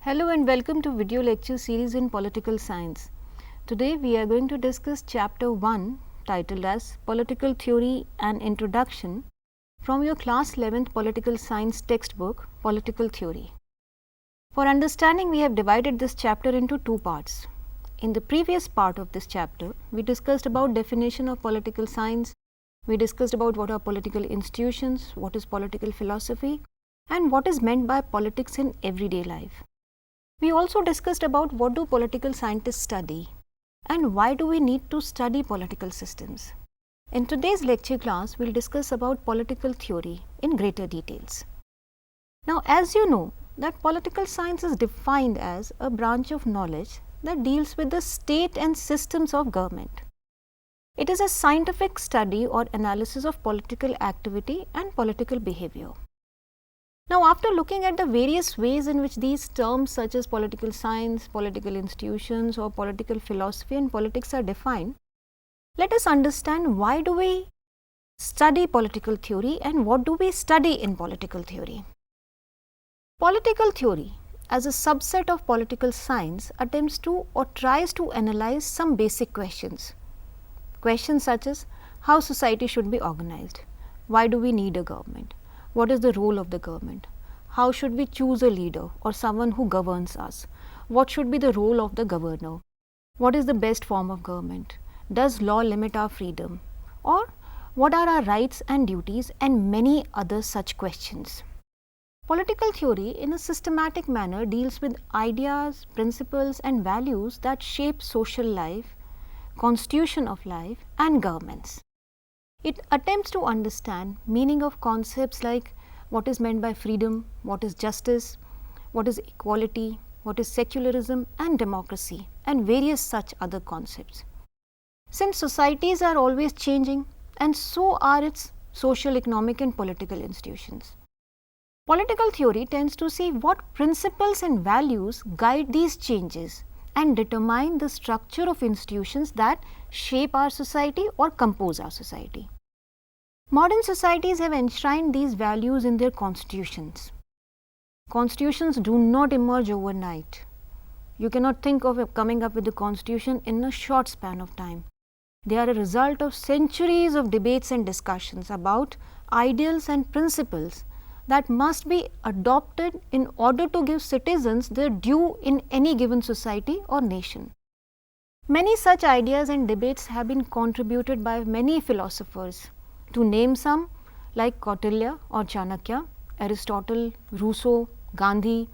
Hello and welcome to video lecture series in political science. Today we are going to discuss chapter 1 titled as Political Theory and Introduction from your class 11th political science textbook Political Theory. For understanding, we have divided this chapter into two parts. In the previous part of this chapter, we discussed about definition of political science, we discussed about what are political institutions, what is political philosophy, and what is meant by politics in everyday life. We also discussed about what do political scientists study and why do we need to study political systems. In today's lecture class, we will discuss about political theory in greater details. Now, as you know that political science is defined as a branch of knowledge that deals with the state and systems of government. It is a scientific study or analysis of political activity and political behavior. Now, after looking at the various ways in which these terms such as political science, political institutions or political philosophy and politics are defined, let us understand why do we study political theory and what do we study in political theory. Political theory as a subset of political science attempts to or tries to analyze some basic questions. Questions such as how society should be organized, why do we need a government, what is the role of the government? How should we choose a leader or someone who governs us? What should be the role of the governor? What is the best form of government? Does law limit our freedom? Or what are our rights and duties, and many other such questions. Political theory in a systematic manner deals with ideas, principles and values that shape social life, constitution of life and governments. It attempts to understand meaning of concepts like what is meant by freedom, what is justice, what is equality, what is secularism and democracy, and various such other concepts. Since societies are always changing and so are its social, economic and political institutions, political theory tends to see what principles and values guide these changes and determine the structure of institutions that shape our society or compose our society. Modern societies have enshrined these values in their constitutions. Constitutions do not emerge overnight. You cannot think of coming up with a constitution in a short span of time. They are a result of centuries of debates and discussions about ideals and principles that must be adopted in order to give citizens their due in any given society or nation. Many such ideas and debates have been contributed by many philosophers. To name some like Kautilya or Chanakya, Aristotle, Rousseau, Gandhi,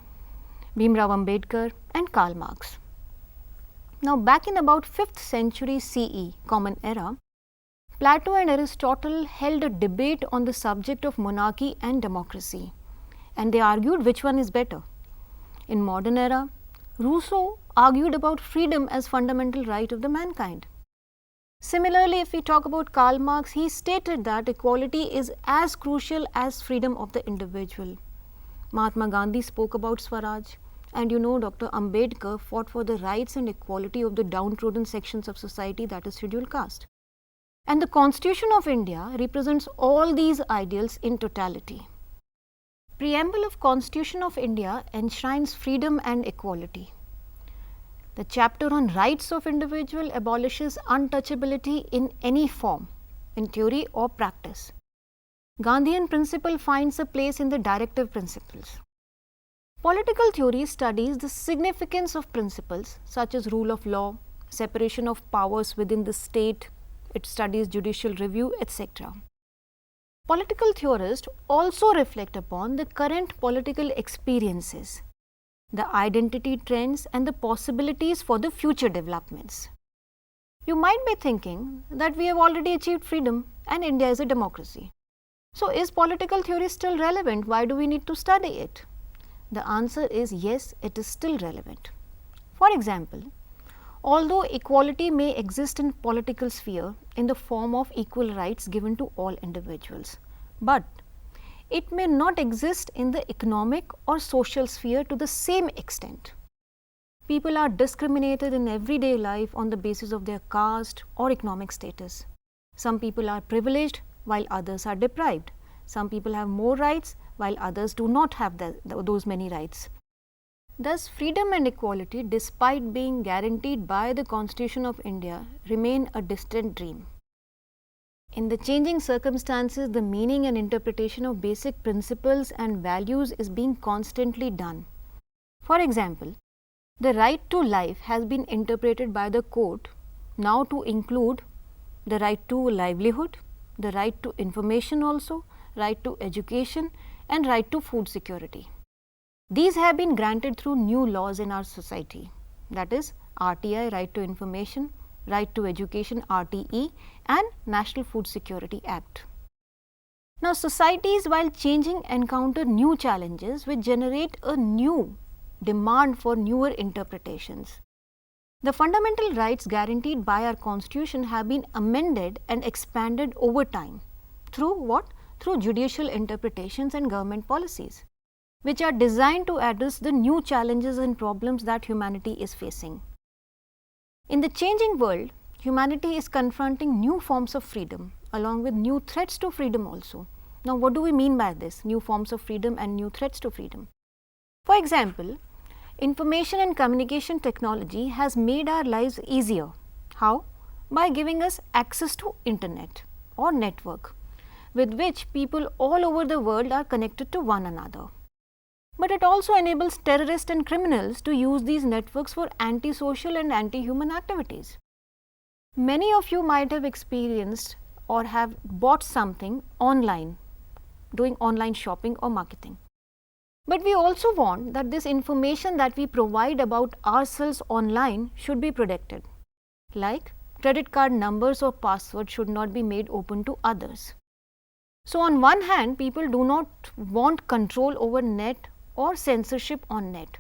Bhimrao Ambedkar and Karl Marx. Now, back in about 5th century CE, Common Era, Plato and Aristotle held a debate on the subject of monarchy and democracy, and they argued which one is better. In modern era, Rousseau argued about freedom as fundamental right of the mankind. Similarly, if we talk about Karl Marx, he stated that equality is as crucial as freedom of the individual. Mahatma Gandhi spoke about Swaraj, and Dr. Ambedkar fought for the rights and equality of the downtrodden sections of society, that is scheduled caste. And the Constitution of India represents all these ideals in totality. Preamble of Constitution of India enshrines freedom and equality. The chapter on rights of individual abolishes untouchability in any form, in theory or practice. Gandhian principle finds a place in the directive principles. Political theory studies the significance of principles such as rule of law, separation of powers within the state, it studies judicial review, etc. Political theorists also reflect upon the current political experiences, the identity trends and the possibilities for the future developments. You might be thinking that we have already achieved freedom and India is a democracy. So, is political theory still relevant? Why do we need to study it? The answer is yes, it is still relevant. For example, although equality may exist in political sphere in the form of equal rights given to all individuals, but it may not exist in the economic or social sphere to the same extent. People are discriminated in everyday life on the basis of their caste or economic status. Some people are privileged while others are deprived. Some people have more rights while others do not have those many rights. Thus, freedom and equality, despite being guaranteed by the Constitution of India, remain a distant dream. In the changing circumstances, the meaning and interpretation of basic principles and values is being constantly done. For example, the right to life has been interpreted by the court now to include the right to livelihood, the right to information also, right to education and right to food security. These have been granted through new laws in our society, that is RTI, Right to Information, Right to Education RTE and National Food Security Act. Now, societies while changing encounter new challenges which generate a new demand for newer interpretations. The fundamental rights guaranteed by our Constitution have been amended and expanded over time through what? Through judicial interpretations and government policies, which are designed to address the new challenges and problems that humanity is facing. In the changing world, humanity is confronting new forms of freedom along with new threats to freedom also. Now, what do we mean by this? New forms of freedom and new threats to freedom. For example, information and communication technology has made our lives easier. How? By giving us access to internet or network with which people all over the world are connected to one another. But it also enables terrorists and criminals to use these networks for anti-social and anti-human activities. Many of you might have experienced or have bought something online, doing online shopping or marketing. But we also want that this information that we provide about ourselves online should be protected, like credit card numbers or passwords should not be made open to others. So, on one hand, people do not want control over net or censorship on net,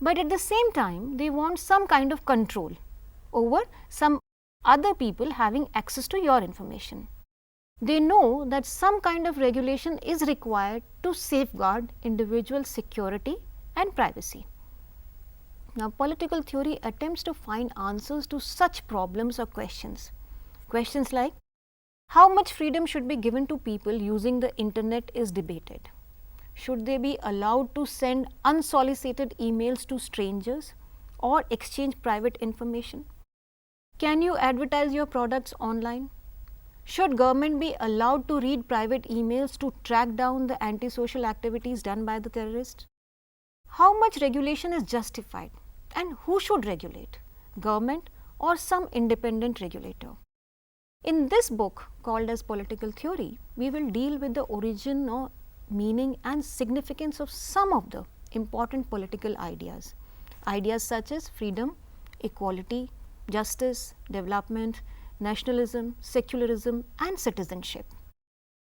but at the same time they want some kind of control over some other people having access to your information. They know that some kind of regulation is required to safeguard individual security and privacy. Now, political theory attempts to find answers to such problems or questions. Questions like how much freedom should be given to people using the internet is debated. Should they be allowed to send unsolicited emails to strangers or exchange private information? Can you advertise your products online? Should government be allowed to read private emails to track down the antisocial activities done by the terrorists? How much regulation is justified and who should regulate, government or some independent regulator? In this book called as Political Theory, we will deal with the origin or meaning and significance of some of the important political ideas. Ideas such as freedom, equality, justice, development, nationalism, secularism and citizenship.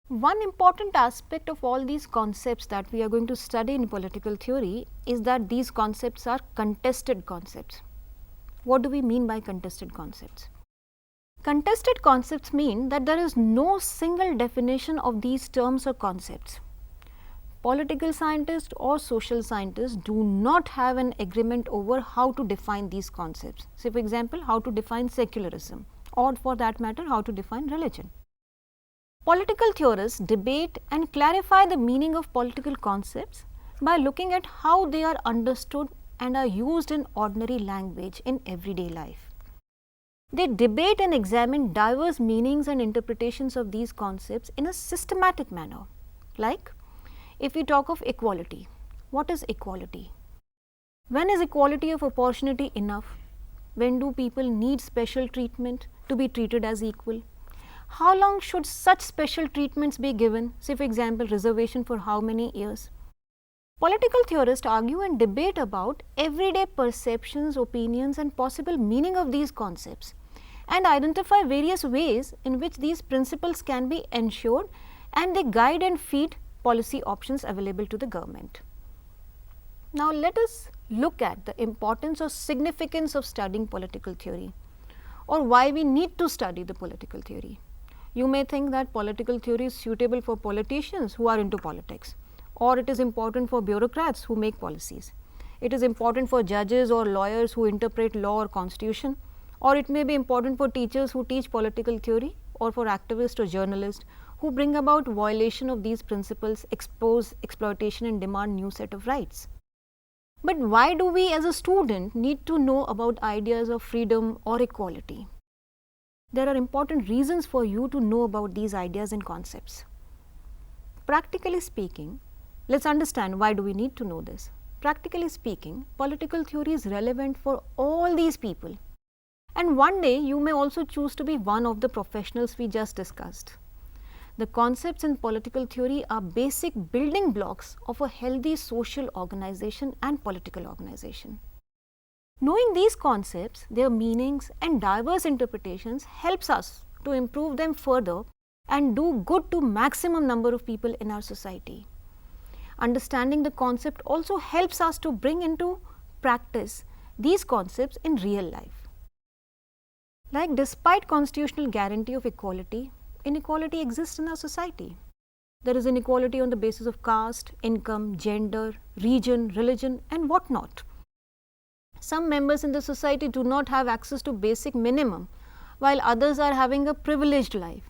One important aspect of all these concepts that we are going to study in political theory is that these concepts are contested concepts. What do we mean by contested concepts? Contested concepts mean that there is no single definition of these terms or concepts. Political scientists or social scientists do not have an agreement over how to define these concepts. Say for example, how to define secularism or for that matter how to define religion. Political theorists debate and clarify the meaning of political concepts by looking at how they are understood and are used in ordinary language in everyday life. They debate and examine diverse meanings and interpretations of these concepts in a systematic manner. Like, if we talk of equality, what is equality? When is equality of opportunity enough? When do people need special treatment to be treated as equal? How long should such special treatments be given? Say for example, reservation for how many years? Political theorists argue and debate about everyday perceptions, opinions and possible meaning of these concepts and identify various ways in which these principles can be ensured, and they guide and feed policy options available to the government. Now, let us look at the importance or significance of studying political theory or why we need to study the political theory. You may think that political theory is suitable for politicians who are into politics, or it is important for bureaucrats who make policies. It is important for judges or lawyers who interpret law or constitution, or it may be important for teachers who teach political theory, or for activists or journalists who bring about violation of these principles, expose exploitation and demand new set of rights. But why do we as a student need to know about ideas of freedom or equality? There are important reasons for you to know about these ideas and concepts. Practically speaking, let's understand why do we need to know this. Practically speaking, political theory is relevant for all these people. And one day you may also choose to be one of the professionals we just discussed. The concepts in political theory are basic building blocks of a healthy social organization and political organization. Knowing these concepts, their meanings and diverse interpretations helps us to improve them further and do good to maximum number of people in our society. Understanding the concept also helps us to bring into practice these concepts in real life. Like, despite constitutional guarantee of equality, inequality exists in our society. There is inequality on the basis of caste, income, gender, region, religion and what not. Some members in the society do not have access to basic minimum, while others are having a privileged life.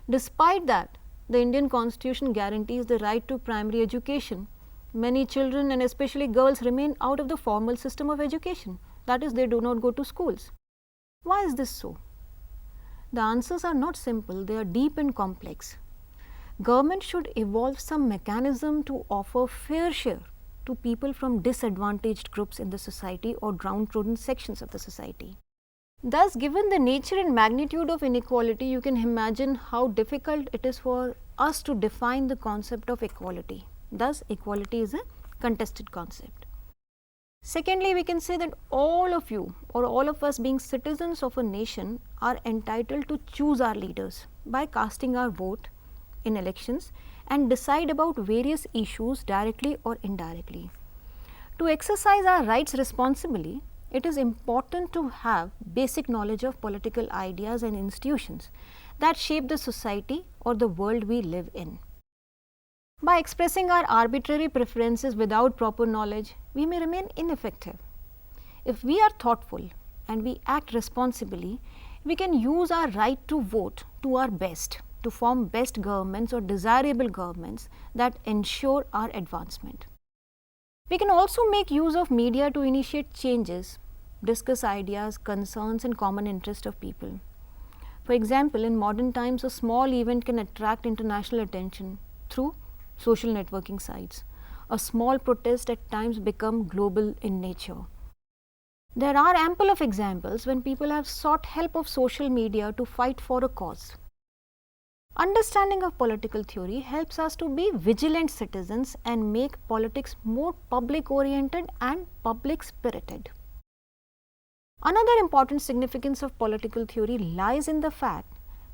Despite that, the Indian Constitution guarantees the right to primary education. Many children and especially girls remain out of the formal system of education, that is, they do not go to schools. Why is this so? The answers are not simple, they are deep and complex. Government should evolve some mechanism to offer fair share to people from disadvantaged groups in the society or downtrodden sections of the society. Thus, given the nature and magnitude of inequality, you can imagine how difficult it is for us to define the concept of equality. Thus, equality is a contested concept. Secondly, we can say that all of you or all of us being citizens of a nation are entitled to choose our leaders by casting our vote in elections and decide about various issues directly or indirectly. To exercise our rights responsibly, it is important to have basic knowledge of political ideas and institutions that shape the society or the world we live in. By expressing our arbitrary preferences without proper knowledge, we may remain ineffective. If we are thoughtful and we act responsibly, we can use our right to vote to our best to form best governments or desirable governments that ensure our advancement. We can also make use of media to initiate changes, discuss ideas, concerns and common interest of people. For example, in modern times, a small event can attract international attention through social networking sites. A small protest at times become global in nature. There are ample of examples when people have sought help of social media to fight for a cause. Understanding of political theory helps us to be vigilant citizens and make politics more public oriented and public spirited. Another important significance of political theory lies in the fact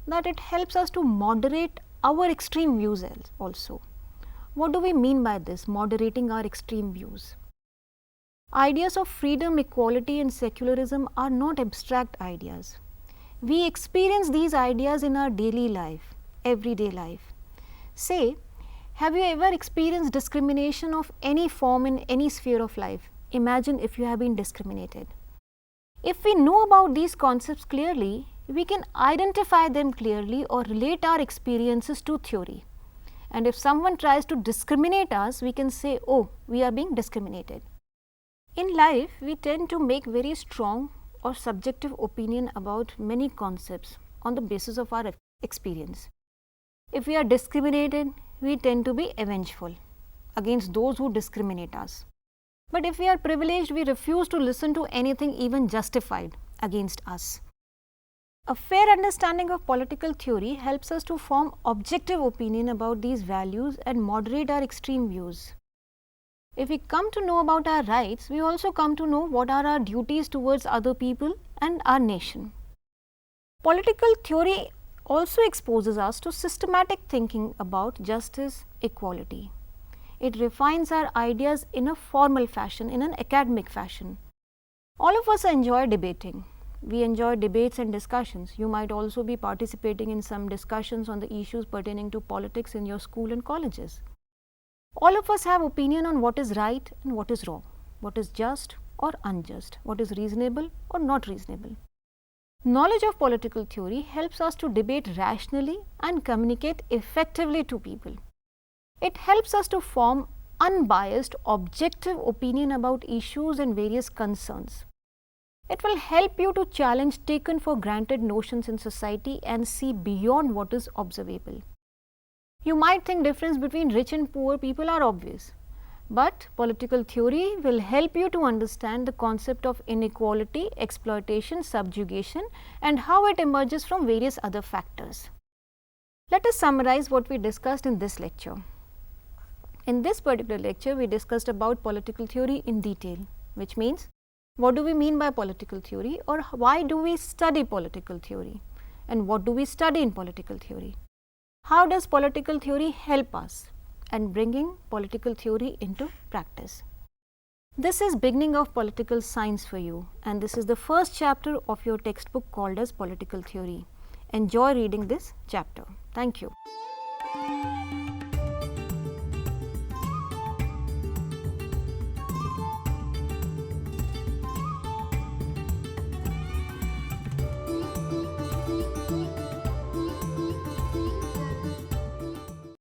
that it helps us to moderate our extreme views also. What do we mean by this, moderating our extreme views? Ideas of freedom, equality and secularism are not abstract ideas. We experience these ideas in our daily life, everyday life. Say, have you ever experienced discrimination of any form in any sphere of life? Imagine if you have been discriminated. If we know about these concepts clearly, we can identify them clearly or relate our experiences to theory. And if someone tries to discriminate us, we can say, oh, we are being discriminated. In life, we tend to make very strong or subjective opinion about many concepts on the basis of our experience. If we are discriminated, we tend to be avengeful against those who discriminate us. But if we are privileged, we refuse to listen to anything even justified against us. A fair understanding of political theory helps us to form objective opinion about these values and moderate our extreme views. If we come to know about our rights, we also come to know what are our duties towards other people and our nation. Political theory also exposes us to systematic thinking about justice, equality. It refines our ideas in a formal fashion, in an academic fashion. All of us enjoy debating. We enjoy debates and discussions. You might also be participating in some discussions on the issues pertaining to politics in your school and colleges. All of us have opinion on what is right and what is wrong, what is just or unjust, what is reasonable or not reasonable. Knowledge of political theory helps us to debate rationally and communicate effectively to people. It helps us to form unbiased, objective opinion about issues and various concerns. It will help you to challenge taken for granted notions in society and see beyond what is observable. You might think difference between rich and poor people are obvious, but political theory will help you to understand the concept of inequality, exploitation, subjugation, and how it emerges from various other factors. Let us summarize what we discussed in this lecture. In this particular lecture, we discussed about political theory in detail, which means what do we mean by political theory, or why do we study political theory, and what do we study in political theory. How does political theory help us and bringing political theory into practice? This is beginning of political science for you, and this is the first chapter of your textbook called as political theory. Enjoy reading this chapter. Thank you.